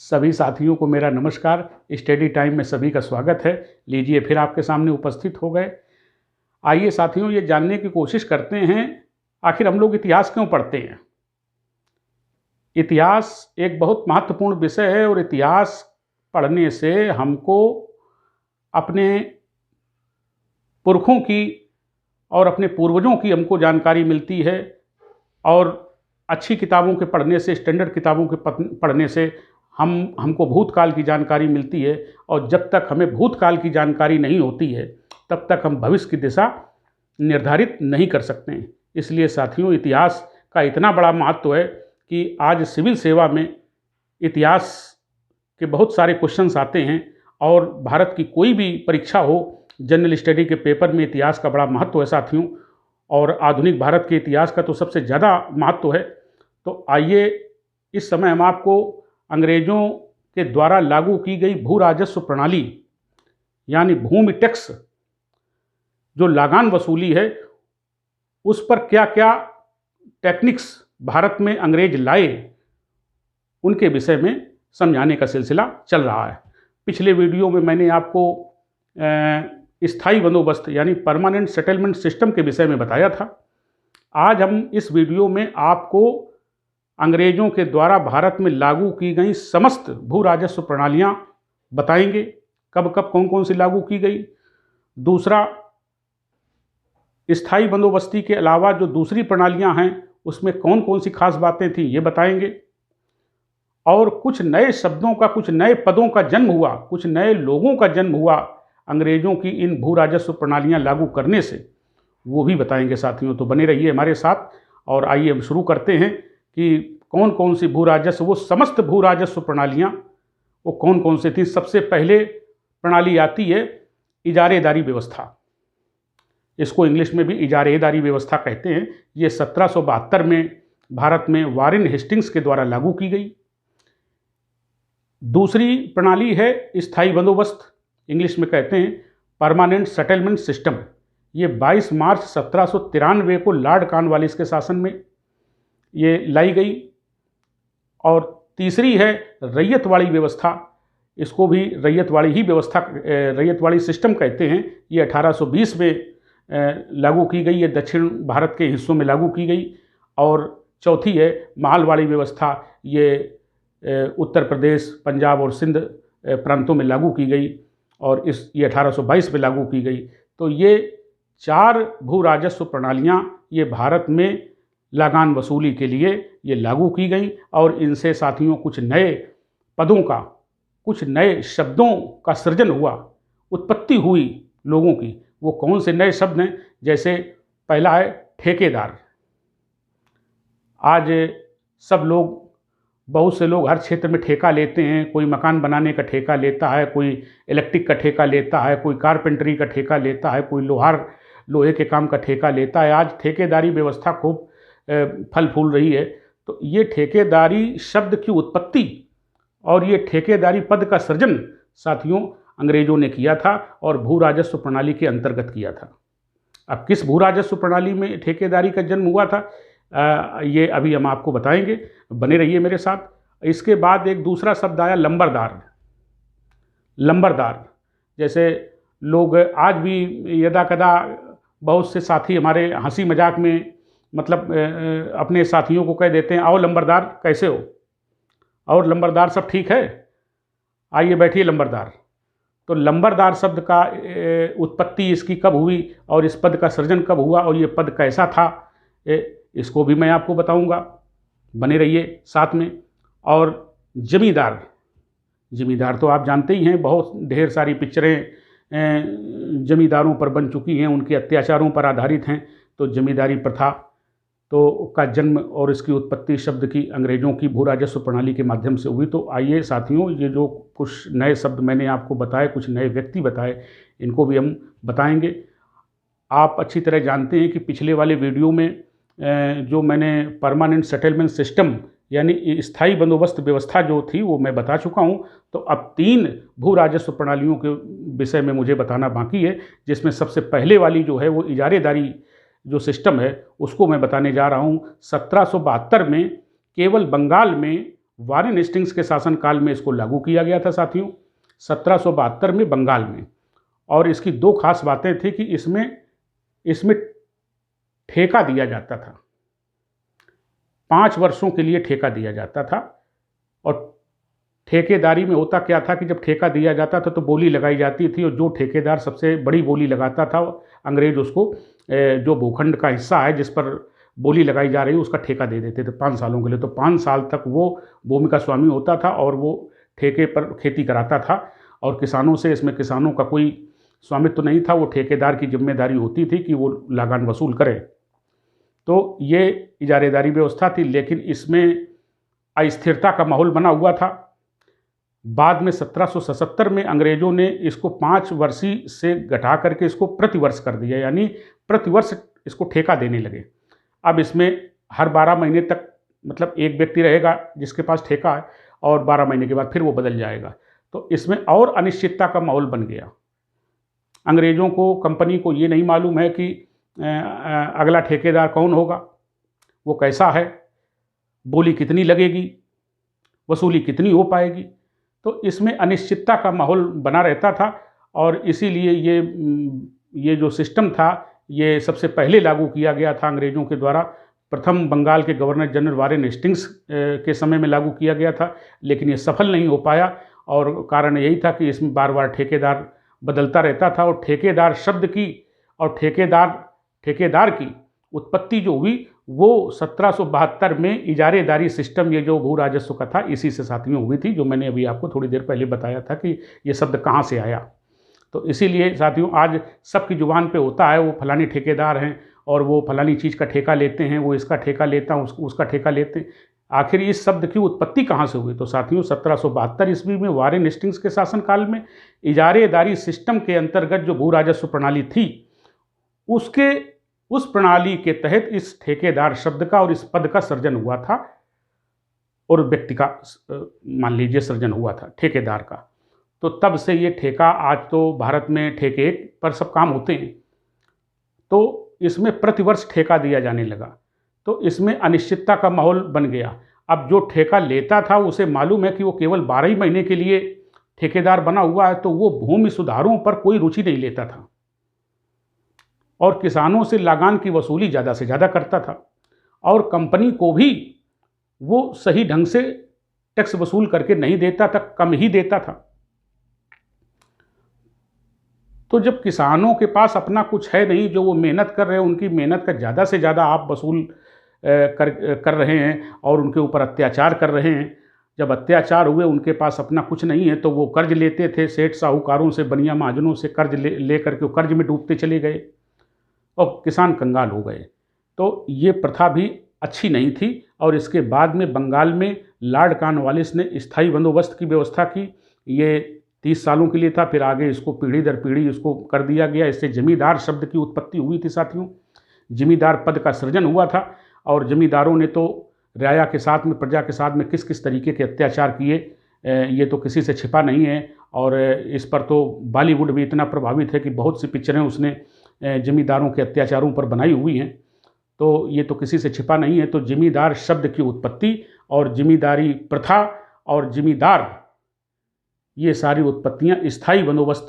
सभी साथियों को मेरा नमस्कार। स्टडी टाइम में सभी का स्वागत है। लीजिए फिर आपके सामने उपस्थित हो गए। आइए साथियों, ये जानने की कोशिश करते हैं आखिर हम लोग इतिहास क्यों पढ़ते हैं। इतिहास एक बहुत महत्वपूर्ण विषय है और इतिहास पढ़ने से हमको अपने पुरखों की और अपने पूर्वजों की हमको जानकारी मिलती है। और अच्छी किताबों के पढ़ने से, स्टैंडर्ड किताबों के पढ़ने से हमको भूतकाल की जानकारी मिलती है। और जब तक हमें भूतकाल की जानकारी नहीं होती है तब तक हम भविष्य की दिशा निर्धारित नहीं कर सकते हैं। इसलिए साथियों, इतिहास का इतना बड़ा महत्व है कि आज सिविल सेवा में इतिहास के बहुत सारे क्वेश्चंस आते हैं। और भारत की कोई भी परीक्षा हो, जनरल स्टडी के पेपर में इतिहास का बड़ा महत्व है साथियों। और आधुनिक भारत के इतिहास का तो सबसे ज़्यादा महत्व है। तो आइए इस समय हम आपको अंग्रेज़ों के द्वारा लागू की गई भू राजस्व प्रणाली यानी भूमि टैक्स, जो लागान वसूली है, उस पर क्या क्या टेक्निक्स भारत में अंग्रेज लाए, उनके विषय में समझाने का सिलसिला चल रहा है। पिछले वीडियो में मैंने आपको स्थायी बंदोबस्त यानी परमानेंट सेटलमेंट सिस्टम के विषय में बताया था। आज हम इस वीडियो में आपको अंग्रेज़ों के द्वारा भारत में लागू की गई समस्त भू राजस्व प्रणालियाँ बताएंगे, कब कब कौन कौन सी लागू की गई। दूसरा, स्थायी बंदोबस्ती के अलावा जो दूसरी प्रणालियाँ हैं उसमें कौन कौन सी खास बातें थीं, ये बताएंगे। और कुछ नए शब्दों का, कुछ नए पदों का जन्म हुआ, कुछ नए लोगों का जन्म हुआ अंग्रेज़ों की इन भू राजस्व प्रणालियाँ लागू करने से, वो भी बताएंगे साथियों। तो बने रहिए हमारे साथ। और आइए हम शुरू करते हैं कि कौन कौन सी भू राजस्व, वो समस्त भू राजस्व प्रणालियाँ वो कौन कौन सी थी। सबसे पहले प्रणाली आती है इजारेदारी व्यवस्था। इसको इंग्लिश में भी इजारेदारी व्यवस्था कहते हैं। ये 1772 में भारत में वारेन हेस्टिंग्स के द्वारा लागू की गई। दूसरी प्रणाली है स्थायी बंदोबस्त, इंग्लिश में कहते हैं परमानेंट सेटलमेंट सिस्टम। ये 22 मार्च 1793 को लॉर्ड कॉर्नवालिस के शासन में ये लाई गई। और तीसरी है रैयतवाड़ी व्यवस्था। इसको भी रैयतवाड़ी ही व्यवस्था, रैयतवाड़ी सिस्टम कहते हैं। ये 1820 में लागू की गई। ये दक्षिण भारत के हिस्सों में लागू की गई। और चौथी है मालवाड़ी व्यवस्था। ये उत्तर प्रदेश, पंजाब और सिंध प्रांतों में लागू की गई। और ये 1822 में लागू की गई। तो ये 4 भू राजस्व प्रणालियाँ ये भारत में लागान वसूली के लिए ये लागू की गई। और इनसे साथियों कुछ नए पदों का, कुछ नए शब्दों का सृजन हुआ, उत्पत्ति हुई लोगों की। वो कौन से नए शब्द हैं? जैसे पहला है ठेकेदार। आज सब लोग, बहुत से लोग हर क्षेत्र में ठेका लेते हैं। कोई मकान बनाने का ठेका लेता है, कोई इलेक्ट्रिक का ठेका लेता है, कोई कारपेंटरी का ठेका लेता है, कोई लोहे के काम का ठेका लेता है। आज ठेकेदारी व्यवस्था खूब फल फूल रही है। तो ये ठेकेदारी शब्द की उत्पत्ति और ये ठेकेदारी पद का सृजन साथियों अंग्रेज़ों ने किया था और भू राजस्व प्रणाली के अंतर्गत किया था। अब किस भू राजस्व प्रणाली में ठेकेदारी का जन्म हुआ था, ये अभी हम आपको बताएंगे। बने रहिए मेरे साथ। इसके बाद एक दूसरा शब्द आया लंबरदार। लंबरदार, जैसे लोग आज भी यदा कदा बहुत से साथी हमारे हंसी मजाक में मतलब अपने साथियों को कह देते हैं, आओ लंबरदार, कैसे हो? और लंबरदार सब ठीक है, आइए बैठिए लंबरदार। तो लंबरदार शब्द का उत्पत्ति इसकी कब हुई और इस पद का सृजन कब हुआ और ये पद कैसा था, इसको भी मैं आपको बताऊंगा। बने रहिए साथ में। और जमींदार, जमींदार तो आप जानते ही हैं, बहुत ढेर सारी पिक्चरें जमींदारों पर बन चुकी हैं, उनके अत्याचारों पर आधारित हैं। तो जमींदारी प्रथा तो का जन्म और इसकी उत्पत्ति शब्द की अंग्रेज़ों की भू राजस्व प्रणाली के माध्यम से हुई। तो आइए साथियों, ये जो कुछ नए शब्द मैंने आपको बताए, कुछ नए व्यक्ति बताए, इनको भी हम बताएंगे। आप अच्छी तरह जानते हैं कि पिछले वाले वीडियो में जो मैंने परमानेंट सेटलमेंट सिस्टम यानी स्थायी बंदोबस्त व्यवस्था जो थी वो मैं बता चुका हूँ। तो अब 3 भू राजस्व प्रणालियों के विषय में मुझे बताना बाकी है, जिसमें सबसे पहले वाली जो है वो इजारेदारी जो सिस्टम है उसको मैं बताने जा रहा हूँ। 1772 में केवल बंगाल में वारेन हेस्टिंग्स के शासनकाल में इसको लागू किया गया था साथियों, 1772 में बंगाल में। और इसकी दो खास बातें थी कि इसमें इसमें ठेका दिया जाता था, 5 वर्षों के लिए ठेका दिया जाता था। और ठेकेदारी में होता क्या था कि जब ठेका दिया जाता था तो बोली लगाई जाती थी, और जो ठेकेदार सबसे बड़ी बोली लगाता था अंग्रेज उसको जो भूखंड का हिस्सा है जिस पर बोली लगाई जा रही है उसका ठेका दे देते थे 5 सालों के लिए। तो 5 साल तक वो भूमि का स्वामी होता था और वो ठेके पर खेती कराता था, और किसानों से, इसमें किसानों का कोई स्वामित्व नहीं था, वो ठेकेदार की जिम्मेदारी होती थी कि वो लागान वसूल करे। तो ये इजारेदारी व्यवस्था थी, लेकिन इसमें अस्थिरता का माहौल बना हुआ था। बाद में 1777 में अंग्रेजों ने इसको 5 वर्षीय से घटा करके इसको प्रतिवर्ष कर दिया, यानी प्रतिवर्ष इसको ठेका देने लगे। अब इसमें हर 12 महीने तक मतलब एक व्यक्ति रहेगा जिसके पास ठेका है, और 12 महीने के बाद फिर वो बदल जाएगा। तो इसमें और अनिश्चितता का माहौल बन गया। अंग्रेज़ों को, कंपनी को ये नहीं मालूम है कि अगला ठेकेदार कौन होगा, वो कैसा है, बोली कितनी लगेगी, वसूली कितनी हो पाएगी। तो इसमें अनिश्चितता का माहौल बना रहता था, और इसीलिए ये जो सिस्टम था ये सबसे पहले लागू किया गया था अंग्रेज़ों के द्वारा। प्रथम बंगाल के गवर्नर जनरल वारेन हेस्टिंग्स के समय में लागू किया गया था, लेकिन ये सफल नहीं हो पाया, और कारण यही था कि इसमें बार बार ठेकेदार बदलता रहता था। और ठेकेदार शब्द की और ठेकेदार की उत्पत्ति जो हुई वो 1772 में इजारेदारी सिस्टम, ये जो भू राजस्व का था, इसी से साथियों हुई थी, जो मैंने अभी आपको थोड़ी देर पहले बताया था कि ये शब्द कहाँ से आया। तो इसीलिए साथियों आज सबकी जुबान पे होता है वो फलानी ठेकेदार हैं और वो फलानी चीज़ का ठेका लेते हैं, वो इसका ठेका लेता है, उसका ठेका लेते हैं। आखिर इस शब्द की उत्पत्ति कहाँ से हुई? तो साथियों 1772 ईस्वी में वारेन हेस्टिंग्स के शासनकाल में इजारेदारी सिस्टम के अंतर्गत जो भू राजस्व प्रणाली थी उस प्रणाली के तहत इस ठेकेदार शब्द का और इस पद का सृजन हुआ था, और व्यक्ति का मान लीजिए सृजन हुआ था ठेकेदार का। तो तब से ये ठेका, आज तो भारत में ठेके पर सब काम होते हैं, तो इसमें प्रतिवर्ष ठेका दिया जाने लगा। तो इसमें अनिश्चितता का माहौल बन गया। अब जो ठेका लेता था उसे मालूम है कि वो केवल 12 ही महीने के लिए ठेकेदार बना हुआ है, तो वो भूमि सुधारों पर कोई रुचि नहीं लेता था, और किसानों से लागान की वसूली ज़्यादा से ज़्यादा करता था, और कंपनी को भी वो सही ढंग से टैक्स वसूल करके नहीं देता था, कम ही देता था। तो जब किसानों के पास अपना कुछ है नहीं, जो वो मेहनत कर रहे हैं उनकी मेहनत का ज़्यादा से ज़्यादा आप वसूल कर रहे हैं और उनके ऊपर अत्याचार कर रहे हैं। जब अत्याचार हुए, उनके पास अपना कुछ नहीं है, तो वो कर्ज लेते थे सेठ साहूकारों से, बनिया महाजनों से कर्ज ले करके कर्ज में डूबते चले गए और किसान कंगाल हो गए। तो ये प्रथा भी अच्छी नहीं थी, और इसके बाद में बंगाल में लॉर्ड कॉर्नवालिस ने स्थायी बंदोबस्त की व्यवस्था की। ये 30 सालों के लिए था, फिर आगे इसको पीढ़ी दर पीढ़ी इसको कर दिया गया। इससे जमींदार शब्द की उत्पत्ति हुई थी साथियों, जमींदार पद का सृजन हुआ था, और जमींदारों ने तो राया के साथ में, प्रजा के साथ में किस किस तरीके के अत्याचार किए, ये तो किसी से छिपा नहीं है। और इस पर तो बॉलीवुड भी इतना प्रभावित है कि बहुत सी पिक्चरें उसने जमींदारों के अत्याचारों पर बनाई हुई हैं, तो ये तो किसी से छिपा नहीं है। तो जमींदार शब्द की उत्पत्ति और जमींदारी प्रथा और जमींदार, ये सारी उत्पत्तियां स्थायी बंदोबस्त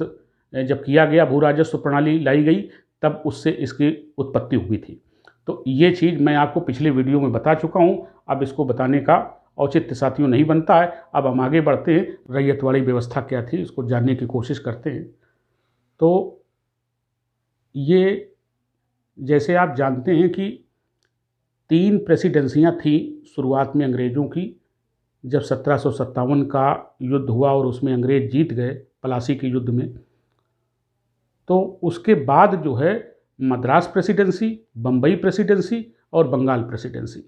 जब किया गया, भू राजस्व प्रणाली लाई गई, तब उससे इसकी उत्पत्ति हुई थी। तो ये चीज़ मैं आपको पिछले वीडियो में बता चुका हूँ, अब इसको बताने का औचित्य साथियों नहीं बनता है। अब हम आगे बढ़ते हैं, रैयतवाड़ी व्यवस्था क्या थी इसको जानने की कोशिश करते हैं। तो ये, जैसे आप जानते हैं कि 3 प्रेसिडेंसियाँ थी शुरुआत में अंग्रेज़ों की। जब 1757 का युद्ध हुआ और उसमें अंग्रेज़ जीत गए प्लासी के युद्ध में, तो उसके बाद जो है मद्रास प्रेसिडेंसी, बम्बई प्रेसिडेंसी और बंगाल प्रेसिडेंसी।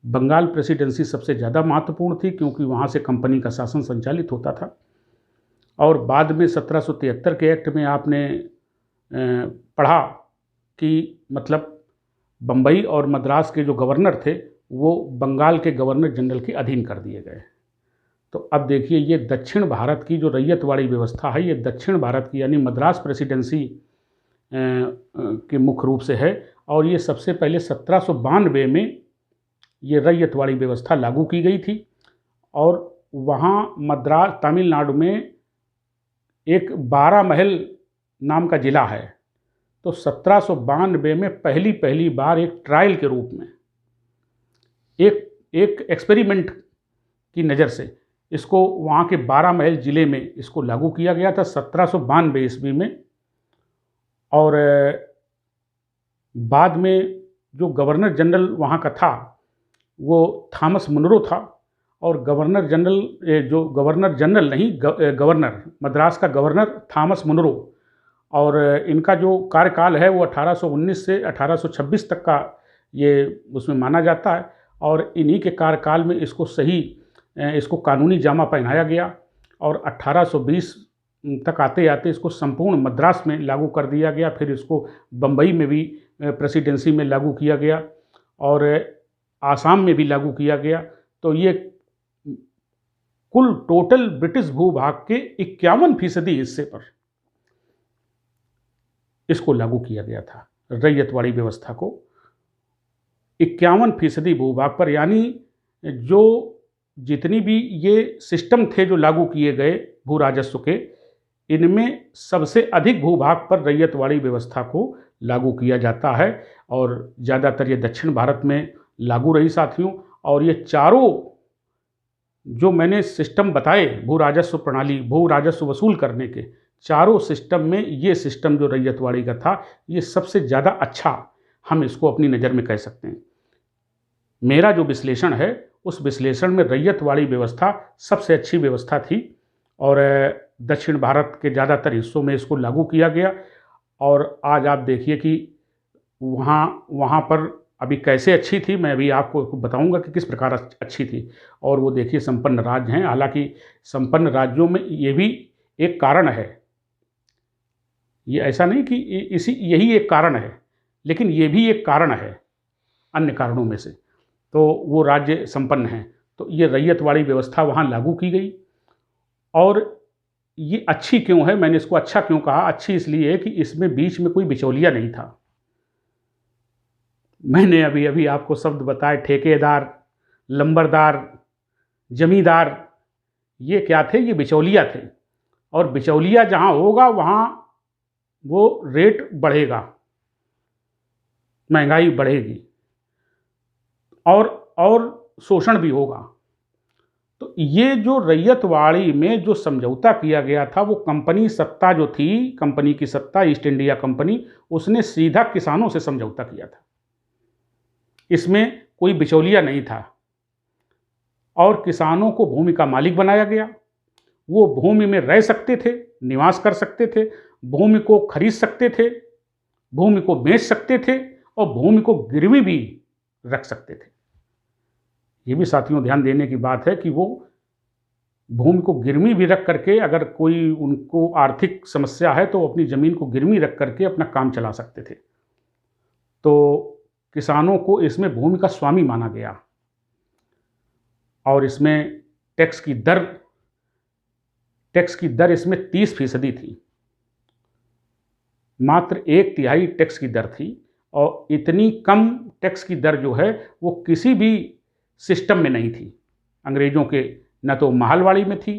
बंगाल प्रेसिडेंसी सबसे ज़्यादा महत्वपूर्ण थी, क्योंकि वहाँ से कंपनी का शासन संचालित होता था। और बाद में 1773 के एक्ट में आपने पढ़ा कि मतलब बम्बई और मद्रास के जो गवर्नर थे वो बंगाल के गवर्नर जनरल के अधीन कर दिए गए। तो अब देखिए, ये दक्षिण भारत की जो रैयतवाड़ी व्यवस्था है, ये दक्षिण भारत की यानी मद्रास प्रेसिडेंसी के मुख्य रूप से है, और ये सबसे पहले 1792 में ये रैयतवाड़ी व्यवस्था लागू की गई थी। और वहाँ मद्रास तमिलनाडु में एक 12 महल नाम का ज़िला है। तो 1792 में पहली बार एक ट्रायल के रूप में एक एक्सपेरिमेंट की नज़र से इसको वहाँ के 12 महल ज़िले में इसको लागू किया गया था 1792 ईस्वी में। और बाद में जो गवर्नर जनरल वहाँ का था वो थॉमस मुनरो था। और गवर्नर मद्रास का गवर्नर थॉमस मुनरो। और इनका जो कार्यकाल है वो 1819 से 1826 तक का ये उसमें माना जाता है। और इन्हीं के कार्यकाल में इसको कानूनी जामा पहनाया गया और 1820 तक आते आते इसको संपूर्ण मद्रास में लागू कर दिया गया। फिर इसको बम्बई में भी प्रेसिडेंसी में लागू किया गया और आसाम में भी लागू किया गया। तो ये कुल टोटल ब्रिटिश भूभाग के 51% हिस्से पर इसको लागू किया गया था, रैयतवाड़ी व्यवस्था को 51% भूभाग पर। यानी जो जितनी भी ये सिस्टम थे जो लागू किए गए भू राजस्व के, इनमें सबसे अधिक भूभाग पर रैयतवाड़ी व्यवस्था को लागू किया जाता है। और ज़्यादातर ये दक्षिण भारत में लागू रही साथियों। और ये चारों जो मैंने सिस्टम बताए भू राजस्व प्रणाली, भू राजस्व वसूल करने के चारों सिस्टम में ये सिस्टम जो रैयतवाड़ी का था ये सबसे ज़्यादा अच्छा हम इसको अपनी नज़र में कह सकते हैं। मेरा जो विश्लेषण है उस विश्लेषण में रैयतवाड़ी व्यवस्था सबसे अच्छी व्यवस्था थी और दक्षिण भारत के ज़्यादातर हिस्सों में इसको लागू किया गया। और आज आप देखिए कि वहाँ पर अभी कैसे अच्छी थी, मैं अभी आपको बताऊंगा कि किस प्रकार अच्छी थी। और वो देखिए संपन्न राज्य हैं। हालांकि संपन्न राज्यों में ये भी एक कारण है, ये ऐसा नहीं कि यही एक कारण है, लेकिन ये भी एक कारण है अन्य कारणों में से। तो वो राज्य संपन्न हैं। तो ये रैयतवाड़ी व्यवस्था वहाँ लागू की गई। और ये अच्छी क्यों है, मैंने इसको अच्छा क्यों कहा? अच्छी इसलिए है कि इसमें बीच में कोई बिचौलिया नहीं था। मैंने अभी आपको शब्द बताए, ठेकेदार, लंबरदार, जमींदार, ये क्या थे? ये बिचौलिया थे। और बिचौलिया जहाँ होगा वहाँ वो रेट बढ़ेगा, महंगाई बढ़ेगी और शोषण भी होगा। तो ये जो रैयतवाड़ी में जो समझौता किया गया था वो कंपनी सत्ता जो थी, कंपनी की सत्ता ईस्ट इंडिया कंपनी, उसने सीधा किसानों से समझौता किया था। इसमें कोई बिचौलिया नहीं था। और किसानों को भूमि का मालिक बनाया गया। वो भूमि में रह सकते थे, निवास कर सकते थे, भूमि को खरीद सकते थे, भूमि को बेच सकते थे और भूमि को गिरवी भी रख सकते थे। ये भी साथियों ध्यान देने की बात है कि वो भूमि को गिरवी भी रख करके, अगर कोई उनको आर्थिक समस्या है तो अपनी ज़मीन को गिरवी रख करके अपना काम चला सकते थे। तो किसानों को इसमें भूमि का स्वामी माना गया। और इसमें टैक्स की दर इसमें 30% थी। मात्र 1/3 टैक्स की दर थी। और इतनी कम टैक्स की दर जो है वो किसी भी सिस्टम में नहीं थी। अंग्रेज़ों के न तो महलवाड़ी में थी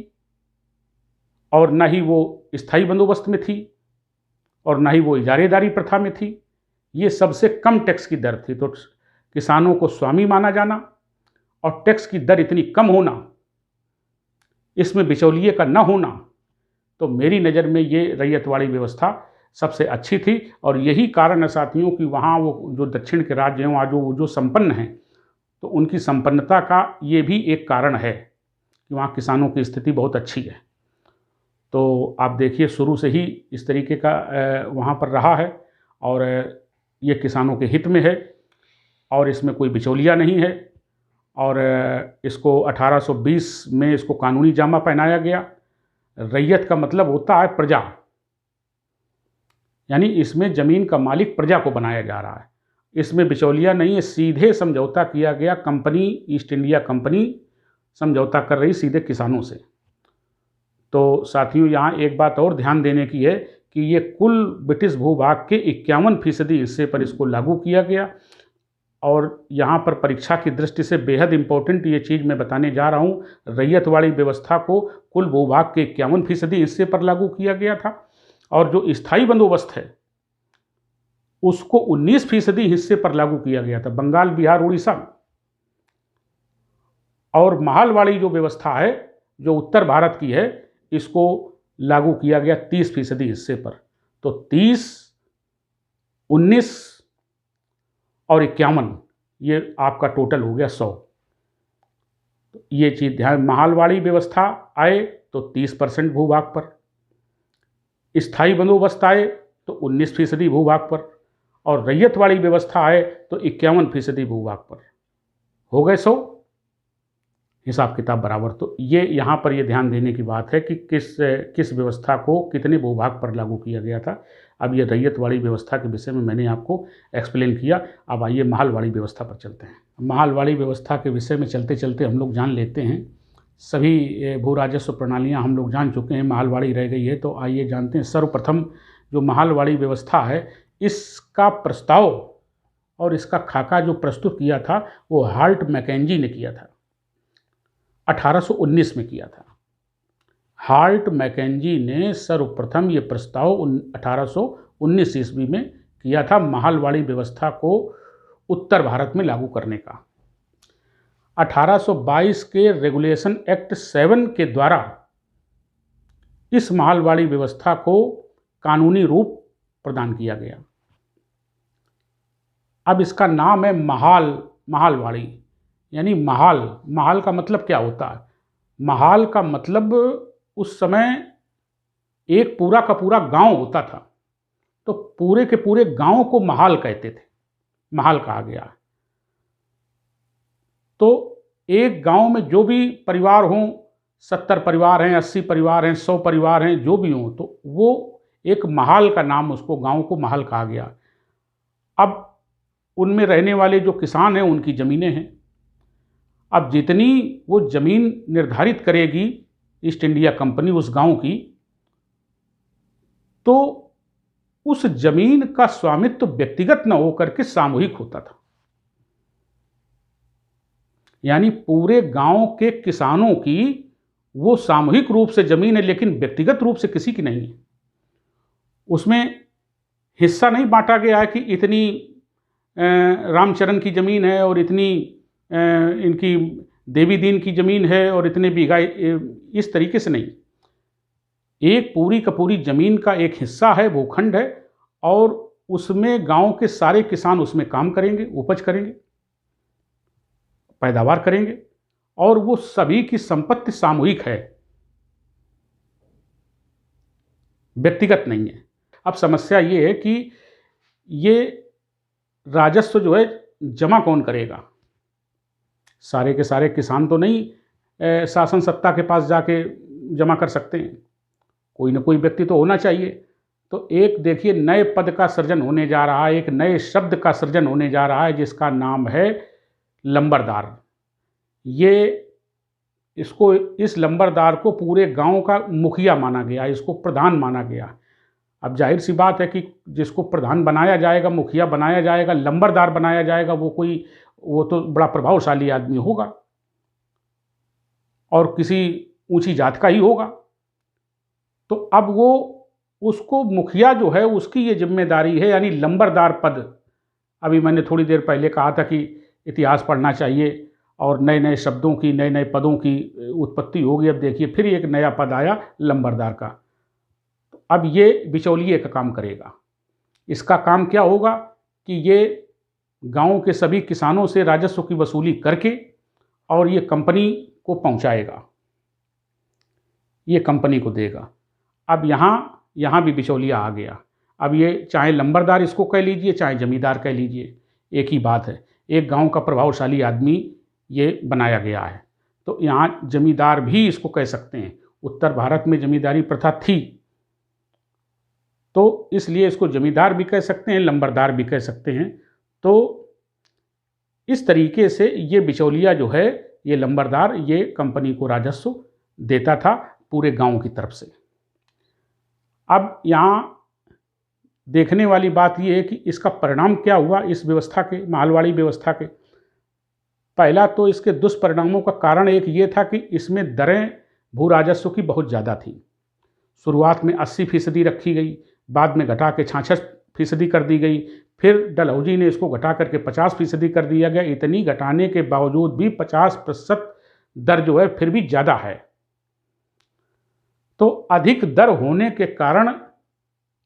और न ही वो स्थायी बंदोबस्त में थी और न ही वो इजारेदारी प्रथा में थी। ये सबसे कम टैक्स की दर थी। तो किसानों को स्वामी माना जाना और टैक्स की दर इतनी कम होना, इसमें बिचौलिए का न होना, तो मेरी नज़र में ये रैयतवाड़ी व्यवस्था सबसे अच्छी थी। और यही कारण है साथियों कि वहाँ वो जो दक्षिण के राज्य हैं वहाँ जो संपन्न हैं, तो उनकी संपन्नता का ये भी एक कारण है कि वहाँ किसानों की स्थिति बहुत अच्छी है। तो आप देखिए शुरू से ही इस तरीके का वहाँ पर रहा है और ये किसानों के हित में है और इसमें कोई बिचौलिया नहीं है। और इसको 1820 में इसको कानूनी जामा पहनाया गया। रैयत का मतलब होता है प्रजा, यानी इसमें ज़मीन का मालिक प्रजा को बनाया जा रहा है। इसमें बिचौलिया नहीं है, सीधे समझौता किया गया। कंपनी ईस्ट इंडिया कंपनी समझौता कर रही सीधे किसानों से। तो साथियों यहाँ एक बात और ध्यान देने की है कि ये कुल ब्रिटिश भूभाग के 51% हिस्से पर इसको लागू किया गया। और यहाँ पर परीक्षा की दृष्टि से बेहद इम्पोर्टेंट ये चीज़ मैं बताने जा रहा हूँ। रैयतवाड़ी व्यवस्था को कुल भूभाग के 51% हिस्से पर लागू किया गया था और जो स्थायी बंदोबस्त है उसको 19% हिस्से पर लागू किया गया था, बंगाल, बिहार, उड़ीसा। और महालवाड़ी जो व्यवस्था है जो उत्तर भारत की है, इसको लागू किया गया 30% हिस्से पर। तो 30, 19 और 51, ये आपका टोटल हो गया 100। तो ये चीज़ ध्यान, महालवाड़ी व्यवस्था आए तो 30% भूभाग पर, स्थायी बंदोबस्त आए तो 19% भूभाग पर, और रैयतवाड़ी व्यवस्था आए तो 51% भूभाग पर। हो गए 100, हिसाब किताब बराबर। तो ये यहाँ पर ये ध्यान देने की बात है कि किस व्यवस्था को कितने भूभाग पर लागू किया गया था। अब ये रैयतवाड़ी व्यवस्था के विषय में मैंने आपको एक्सप्लेन किया। अब आइए महालवाड़ी व्यवस्था पर चलते हैं। महालवाड़ी व्यवस्था के विषय में चलते चलते हम लोग जान लेते हैं, सभी भू राजस्व प्रणालियाँ हम लोग जान चुके हैं, महालवाड़ी रह गई है। तो आइए जानते हैं। सर्वप्रथम जो महालवाड़ी व्यवस्था है, इसका प्रस्ताव और इसका खाका जो प्रस्तुत किया था वो हाल्ट मैकेंजी ने किया था, 1819 में किया था। हाल्ट मैकेंजी ने सर्वप्रथम ये प्रस्ताव 1819 ईस्वी में किया था महालवाड़ी व्यवस्था को उत्तर भारत में लागू करने का। 1822 के रेगुलेशन एक्ट 7 के द्वारा इस महालवाड़ी व्यवस्था को कानूनी रूप प्रदान किया गया। अब इसका नाम है महालवाड़ी, यानी महाल का मतलब क्या होता है? महाल का मतलब उस समय एक पूरा का पूरा गांव होता था, तो पूरे के पूरे गांव को महाल कहते थे, महाल कहा गया। तो एक गांव में जो भी परिवार हों, 70 परिवार हैं, 80 परिवार हैं, 100 परिवार हैं, जो भी हों, तो वो एक महाल का नाम, उसको गांव को महाल कहा गया। अब उनमें रहने वाले जो किसान हैं उनकी ज़मीनें हैं। अब जितनी वो ज़मीन निर्धारित करेगी ईस्ट इंडिया कंपनी उस गांव की, तो उस ज़मीन का स्वामित्व व्यक्तिगत न होकर के सामूहिक होता था। यानी पूरे गांव के किसानों की वो सामूहिक रूप से ज़मीन है, लेकिन व्यक्तिगत रूप से किसी की नहीं है। उसमें हिस्सा नहीं बांटा गया है कि इतनी रामचरण की ज़मीन है और इतनी इनकी देवी दीन की ज़मीन है और इतने बीघा, इस तरीके से नहीं। एक पूरी का पूरी ज़मीन का एक हिस्सा है, भूखंड है, और उसमें गांव के सारे किसान उसमें काम करेंगे, उपज करेंगे, पैदावार करेंगे, और वो सभी की संपत्ति सामूहिक है, व्यक्तिगत नहीं है। अब समस्या ये है कि ये राजस्व जो है जमा कौन करेगा? सारे के सारे किसान तो नहीं शासन सत्ता के पास जाके जमा कर सकते हैं, कोई ना कोई व्यक्ति तो होना चाहिए। तो एक देखिए नए पद का सृजन होने जा रहा है, एक नए शब्द का सृजन होने जा रहा है जिसका नाम है लंबरदार। इस लंबरदार को पूरे गांव का मुखिया माना गया, इसको प्रधान माना गया। अब जाहिर सी बात है कि जिसको प्रधान बनाया जाएगा, मुखिया बनाया जाएगा, लंबरदार बनाया जाएगा, वो तो बड़ा प्रभावशाली आदमी होगा और किसी ऊंची जात का ही होगा। तो अब उसको मुखिया जो है उसकी ये जिम्मेदारी है, यानी लंबरदार पद। अभी मैंने थोड़ी देर पहले कहा था कि इतिहास पढ़ना चाहिए और नए नए शब्दों की, नए नए पदों की उत्पत्ति होगी। अब देखिए फिर एक नया पद आया लंबरदार का। तो अब ये बिचौलिए का काम करेगा। इसका काम क्या होगा कि ये गांव के सभी किसानों से राजस्व की वसूली करके और ये कंपनी को पहुंचाएगा, ये कंपनी को देगा। अब यहाँ भी बिचौलिया आ गया। अब ये चाहे लंबरदार इसको कह लीजिए, चाहे जमींदार कह लीजिए, एक ही बात है। एक गांव का प्रभावशाली आदमी ये बनाया गया है। तो यहाँ जमींदार भी इसको कह सकते हैं। उत्तर भारत में जमींदारी प्रथा थी, तो इसलिए इसको जमींदार भी कह सकते हैं, लंबरदार भी कह सकते हैं। तो इस तरीके से ये बिचौलिया जो है, ये लंबरदार, ये कंपनी को राजस्व देता था पूरे गांव की तरफ से। अब यहाँ देखने वाली बात ये है कि इसका परिणाम क्या हुआ इस व्यवस्था के, मालवाड़ी व्यवस्था के। पहला तो इसके दुष्परिणामों का कारण एक ये था कि इसमें दरें भू राजस्व की बहुत ज़्यादा थी। शुरुआत में 80% रखी गई, बाद में घटा के 66% कर दी गई, फिर डलहौजी ने इसको घटा करके 50% कर दिया गया। इतनी घटाने के बावजूद भी 50% दर जो है फिर भी ज़्यादा है। तो अधिक दर होने के कारण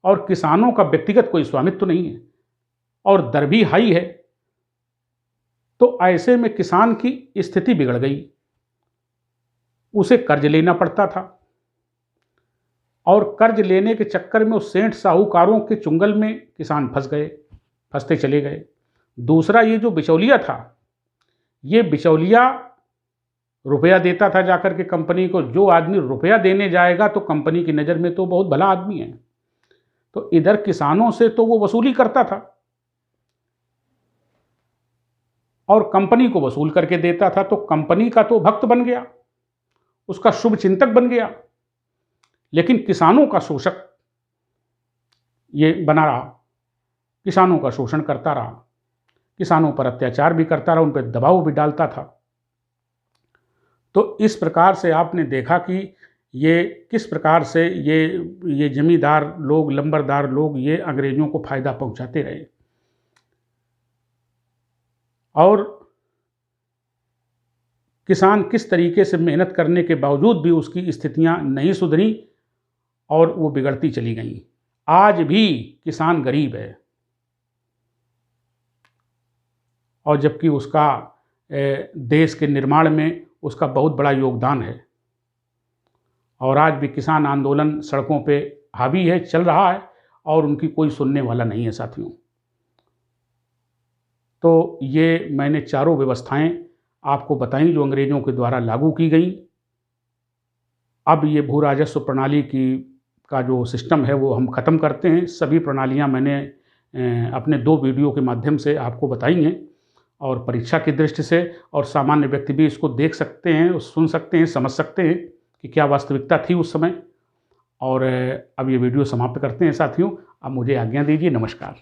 और किसानों का व्यक्तिगत कोई स्वामित्व तो नहीं है और दर भी हाई है, तो ऐसे में किसान की स्थिति बिगड़ गई। उसे कर्ज लेना पड़ता था और कर्ज लेने के चक्कर में उस सेठ साहूकारों के चुंगल में किसान फंसते चले गए। दूसरा, ये जो बिचौलिया था, ये बिचौलिया रुपया देता था जाकर के कंपनी को। जो आदमी रुपया देने जाएगा तो कंपनी की नज़र में तो बहुत भला आदमी है, तो इधर किसानों से तो वो वसूली करता था और कंपनी को वसूल करके देता था, तो कंपनी का तो भक्त बन गया, उसका शुभ चिंतक बन गया, लेकिन किसानों का शोषक ये बना रहा। किसानों का शोषण करता रहा, किसानों पर अत्याचार भी करता रहा, उन पर दबाव भी डालता था। तो इस प्रकार से आपने देखा कि ये किस प्रकार से ये जमींदार लोग, लंबरदार लोग ये अंग्रेजों को फायदा पहुंचाते रहे और किसान किस तरीके से मेहनत करने के बावजूद भी उसकी स्थितियां नहीं सुधरी और वो बिगड़ती चली गईं। आज भी किसान गरीब है और जबकि उसका देश के निर्माण में उसका बहुत बड़ा योगदान है और आज भी किसान आंदोलन सड़कों पे हावी है, चल रहा है और उनकी कोई सुनने वाला नहीं है साथियों। तो ये मैंने चारों व्यवस्थाएं आपको बताई जो अंग्रेज़ों के द्वारा लागू की गई। अब ये भू राजस्व प्रणाली का जो सिस्टम है वो हम ख़त्म करते हैं। सभी प्रणालियां मैंने अपने 2 वीडियो के माध्यम से आपको बताई हैं और परीक्षा की दृष्टि से और सामान्य व्यक्ति भी इसको देख सकते हैं, सुन सकते हैं, समझ सकते हैं कि क्या वास्तविकता थी उस समय। और अब ये वीडियो समाप्त करते हैं साथियों। अब मुझे आज्ञा दीजिए। नमस्कार।